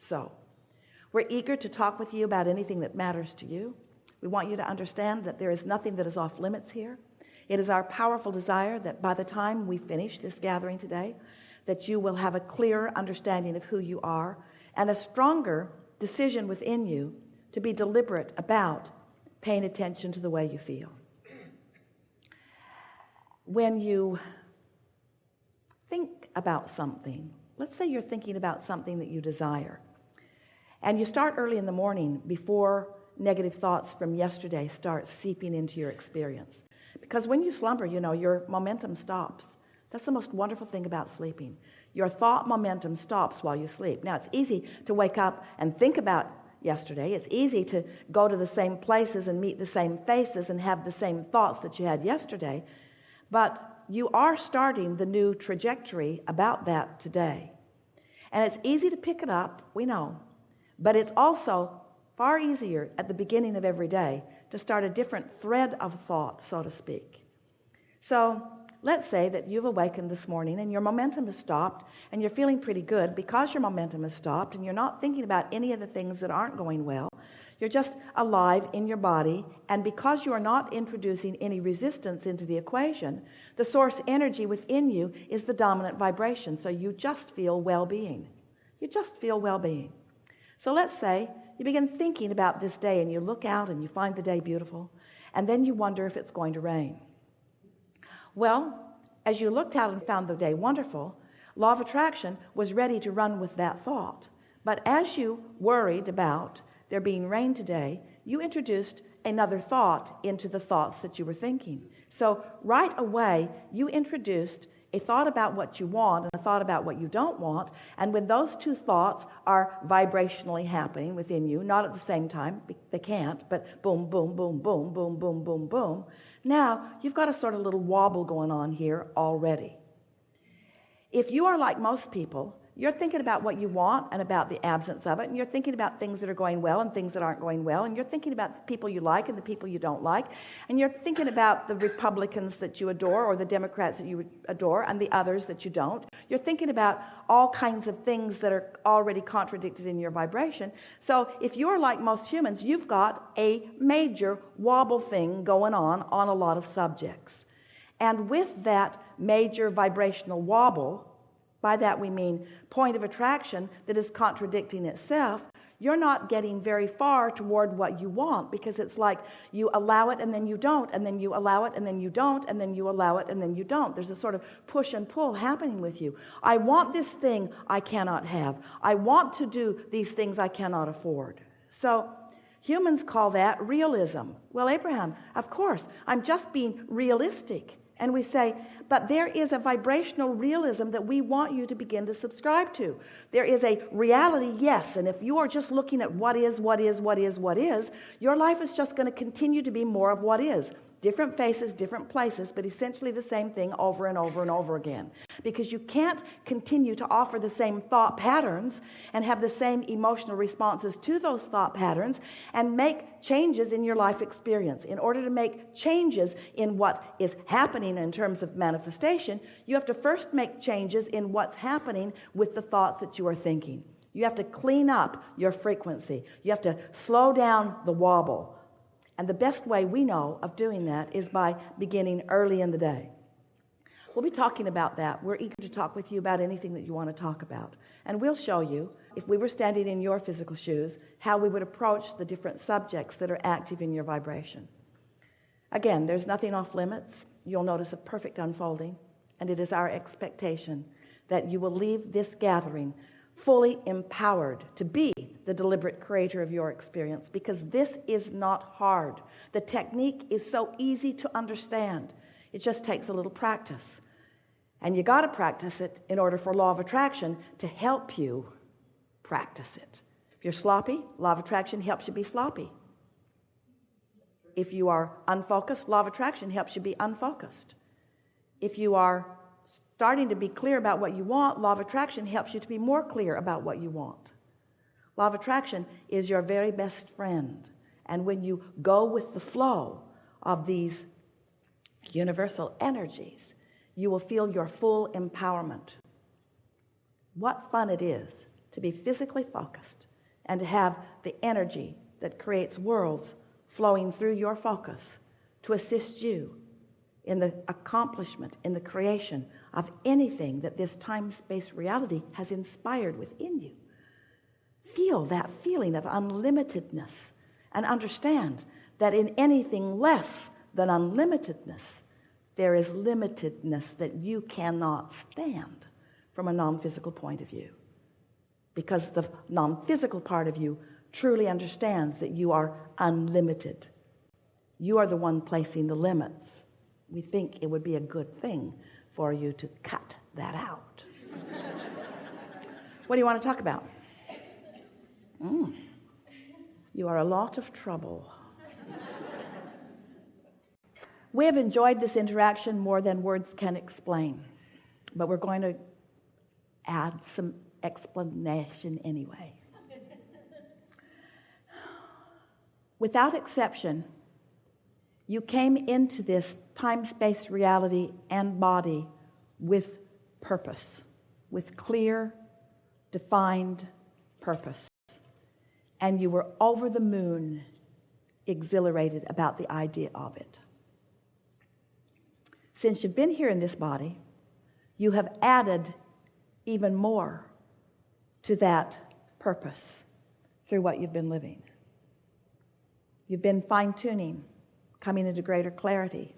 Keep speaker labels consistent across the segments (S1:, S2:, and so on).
S1: So, we're eager to talk with you about anything that matters to you. We want you to understand that there is nothing that is off limits here. It is our powerful desire that by the time we finish this gathering today, that you will have a clearer understanding of who you are and a stronger decision within you to be deliberate about paying attention to the way you feel. When you think about something, let's say you're thinking about something that you desire, and you start early in the morning before negative thoughts from yesterday start seeping into your experience. Because when you slumber, you know, your momentum stops. That's the most wonderful thing about sleeping. Your thought momentum stops while you sleep. Now, it's easy to wake up and think about yesterday. It's easy to go to the same places and meet the same faces and have the same thoughts that you had yesterday. But you are starting the new trajectory about that today. And it's easy to pick it up, we know. But it's also far easier at the beginning of every day to start a different thread of thought, so to speak. So let's say that you've awakened this morning and your momentum has stopped and you're feeling pretty good because your momentum has stopped and you're not thinking about any of the things that aren't going well. You're just alive in your body, and because you are not introducing any resistance into the equation, the source energy within you is the dominant vibration, so you just feel well-being. You just feel well-being. So let's say you begin thinking about this day and you look out and you find the day beautiful, and then you wonder if it's going to rain. Well, as you looked out and found the day wonderful, law of attraction was ready to run with that thought. But as you worried about there being rain today, you introduced another thought into the thoughts that you were thinking. So right away, you introduced a thought about what you want and a thought about what you don't want. And when those two thoughts are vibrationally happening within you, not at the same time, they can't, but boom, boom, boom, boom, boom, boom, boom, boom. Now, you've got a sort of little wobble going on here already. If you are like most people, you're thinking about what you want and about the absence of it, and you're thinking about things that are going well and things that aren't going well, and you're thinking about the people you like and the people you don't like, and you're thinking about the Republicans that you adore or the Democrats that you adore and the others that you don't. You're thinking about all kinds of things that are already contradicted in your vibration. So if you're like most humans, you've got a major wobble thing going on a lot of subjects. And with that major vibrational wobble, by that we mean point of attraction that is contradicting itself, you're not getting very far toward what you want, because it's like you allow it and then you don't, and then you allow it and then you don't, and then you allow it and then you don't. There's a sort of push and pull happening with you. I want this thing I cannot have. I want to do these things I cannot afford. So humans call that realism. Well, Abraham, of course, I'm just being realistic. And we say, but there is a vibrational realism that we want you to begin to subscribe to. There is a reality, yes, and if you are just looking at what is, your life is just going to continue to be more of what is. Different faces, different places, but essentially the same thing over and over and over again. Because you can't continue to offer the same thought patterns and have the same emotional responses to those thought patterns and make changes in your life experience. In order to make changes in what is happening in terms of manifestation, you have to first make changes in what's happening with the thoughts that you are thinking. You have to clean up your frequency. You have to slow down the wobble. And the best way we know of doing that is by beginning early in the day. We'll be talking about that. We're eager to talk with you about anything that you want to talk about. And we'll show you, if we were standing in your physical shoes, how we would approach the different subjects that are active in your vibration. Again, there's nothing off limits. You'll notice a perfect unfolding. And it is our expectation that you will leave this gathering fully empowered to be the deliberate creator of your experience, because this is not hard. The technique is so easy to understand. It just takes a little practice. And you got to practice it in order for law of attraction to help you practice it. If you're sloppy, law of attraction helps you be sloppy. If you are unfocused, law of attraction helps you be unfocused. If you are starting to be clear about what you want, law of attraction helps you to be more clear about what you want. Law of attraction is your very best friend. And when you go with the flow of these universal energies, you will feel your full empowerment. What fun it is to be physically focused and to have the energy that creates worlds flowing through your focus to assist you in the accomplishment, in the creation of anything that this time-space reality has inspired within you. Feel that feeling of unlimitedness and understand that in anything less than unlimitedness, there is limitedness that you cannot stand from a non-physical point of view. Because the non-physical part of you truly understands that you are unlimited. You are the one placing the limits. We think it would be a good thing for you to cut that out. What do you want to talk about? You are a lot of trouble. We have enjoyed this interaction more than words can explain, but we're going to add some explanation anyway. Without exception, you came into this time-space reality and body with purpose, with clear, defined purpose. And you were over the moon, exhilarated about the idea of it. Since you've been here in this body, you have added even more to that purpose through what you've been living. You've been fine-tuning, coming into greater clarity,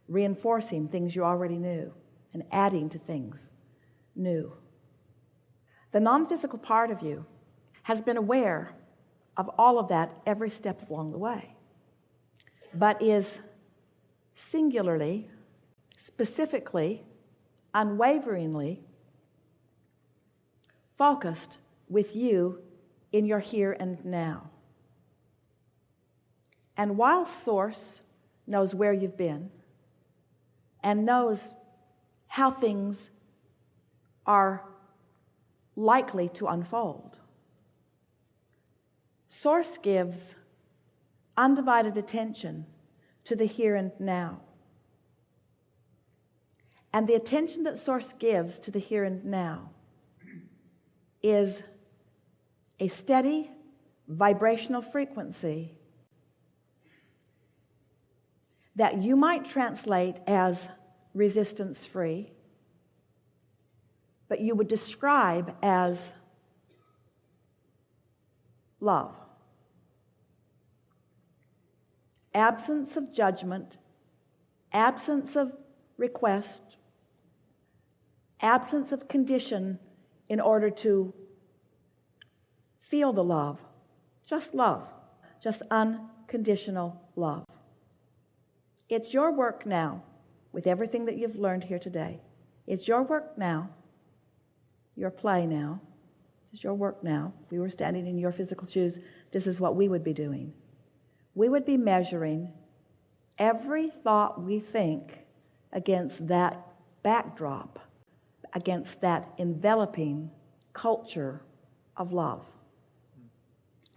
S1: reinforcing things you already knew, and adding to things new. The non-physical part of you has been aware of all of that every step along the way, but is singularly, specifically, unwaveringly focused with you in your here and now. And while Source knows where you've been and knows how things are likely to unfold, Source gives undivided attention to the here and now. And the attention that Source gives to the here and now is a steady vibrational frequency that you might translate as resistance-free, but you would describe as love. Absence of judgment, absence of request, absence of condition in order to feel the love. Just love. Just unconditional love. It's your work now, with everything that you've learned here today. It's your work now, your play now. It's your work now. If we were standing in your physical shoes, this is what we would be doing. We would be measuring every thought we think against that backdrop, against that enveloping culture of love.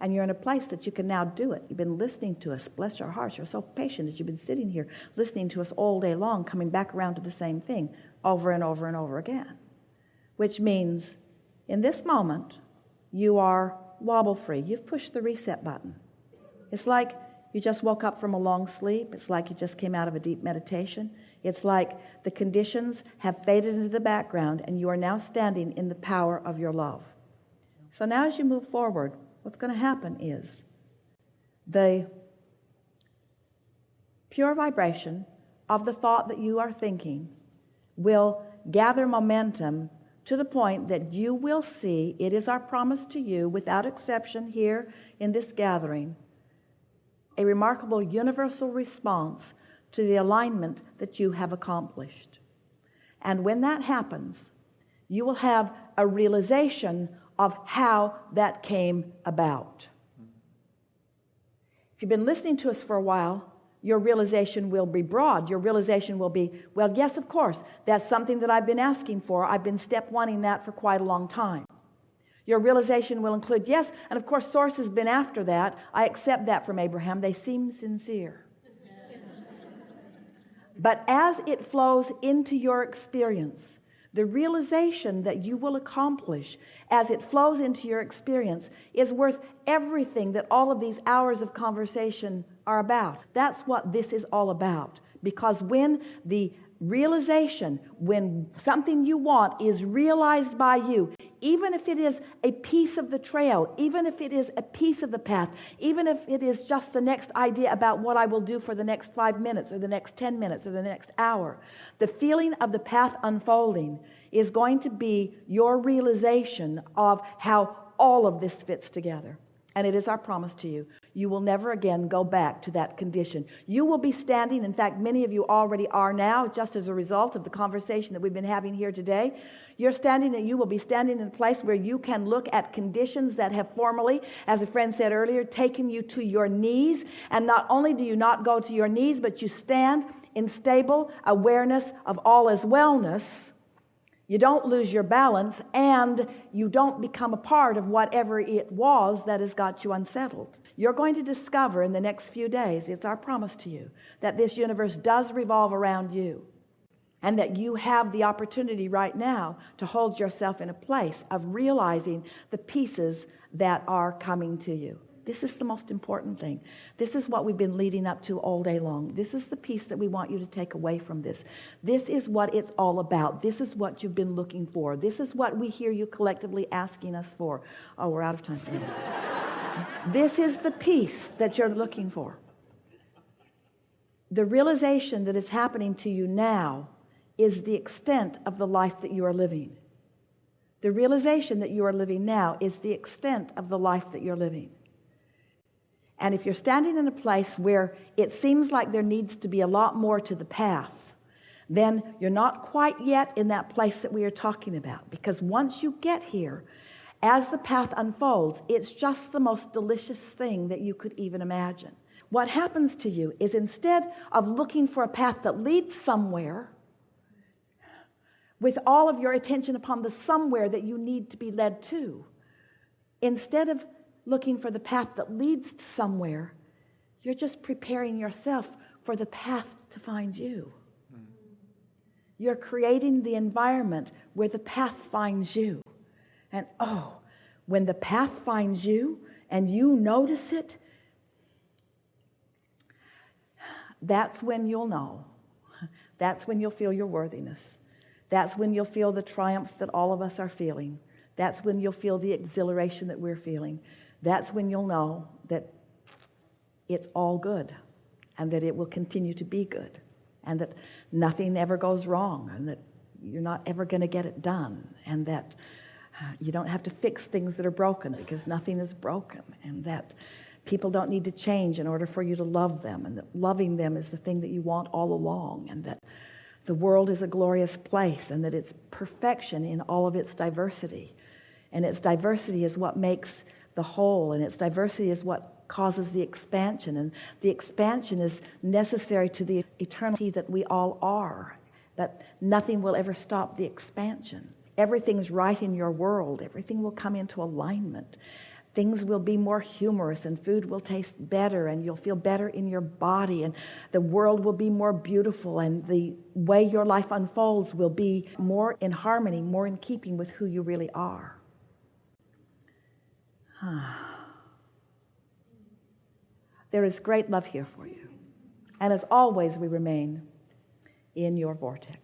S1: And you're in a place that you can now do it. You've been listening to us. Bless your hearts. You're so patient that you've been sitting here listening to us all day long, coming back around to the same thing over and over and over again. Which means in this moment, you are wobble free. You've pushed the reset button. It's like you just woke up from a long sleep. It's like you just came out of a deep meditation. It's like the conditions have faded into the background and you are now standing in the power of your love. So now as you move forward, what's going to happen is the pure vibration of the thought that you are thinking will gather momentum to the point that you will see, it is our promise to you, without exception here in this gathering, a remarkable universal response to the alignment that you have accomplished. And when that happens, you will have a realization of how that came about. If you've been listening to us for a while, your realization will be broad. Your realization will be, well, yes, of course, that's something that I've been asking for. I've been step one-ing that for quite a long time. Your realization will include, yes, and of course, Source has been after that. I accept that from Abraham. They seem sincere. But as it flows into your experience, The realization that you will accomplish as it flows into your experience is worth everything that all of these hours of conversation are about. That's what this is all about. Because when the realization, when something you want is realized by you, even if it is a piece of the trail, even if it is a piece of the path, even if it is just the next idea about what I will do for the next 5 minutes or the next 10 minutes or the next hour, the feeling of the path unfolding is going to be your realization of how all of this fits together. And it is our promise to you. You will never again go back to that condition. You will be standing, in fact, many of you already are now, just as a result of the conversation that we've been having here today. You're standing and you will be standing in a place where you can look at conditions that have formerly, as a friend said earlier, taken you to your knees. And not only do you not go to your knees, but you stand in stable awareness of all is wellness. You don't lose your balance, and you don't become a part of whatever it was that has got you unsettled. You're going to discover in the next few days, it's our promise to you, that this universe does revolve around you, and that you have the opportunity right now to hold yourself in a place of realizing the pieces that are coming to you. This is the most important thing. This is what we've been leading up to all day long. This is the piece that we want you to take away from this. This is what it's all about. This is what you've been looking for. This is what we hear you collectively asking us for. Oh, we're out of time. This is the piece that you're looking for. The realization that is happening to you now is the extent of the life that you are living. The realization that you are living now is the extent of the life that you're living. And if you're standing in a place where it seems like there needs to be a lot more to the path, then you're not quite yet in that place that we are talking about. Because once you get here, as the path unfolds, it's just the most delicious thing that you could even imagine. What happens to you is, instead of looking for a path that leads somewhere, with all of your attention upon the somewhere that you need to be led to, instead of looking for the path that leads to somewhere, you're just preparing yourself for the path to find you. You're creating the environment where the path finds you. And when the path finds you and you notice it, that's when you'll know. That's when you'll feel your worthiness. That's when you'll feel the triumph that all of us are feeling. That's when you'll feel the exhilaration that we're feeling. That's when you'll know that it's all good, and that it will continue to be good, and that nothing ever goes wrong, and that you're not ever going to get it done, and that you don't have to fix things that are broken, because nothing is broken, and that people don't need to change in order for you to love them, and that loving them is the thing that you want all along, and that the world is a glorious place, and that it's perfection in all of its diversity. And its diversity is what makes the whole, and its diversity is what causes the expansion, and the expansion is necessary to the eternity that we all are, but nothing will ever stop the expansion. Everything's right in your world. Everything will come into alignment. Things will be more humorous, and food will taste better, and you'll feel better in your body, and the world will be more beautiful, and the way your life unfolds will be more in harmony, more in keeping with who you really are. There is great love here for you. And as always, we remain in your vortex.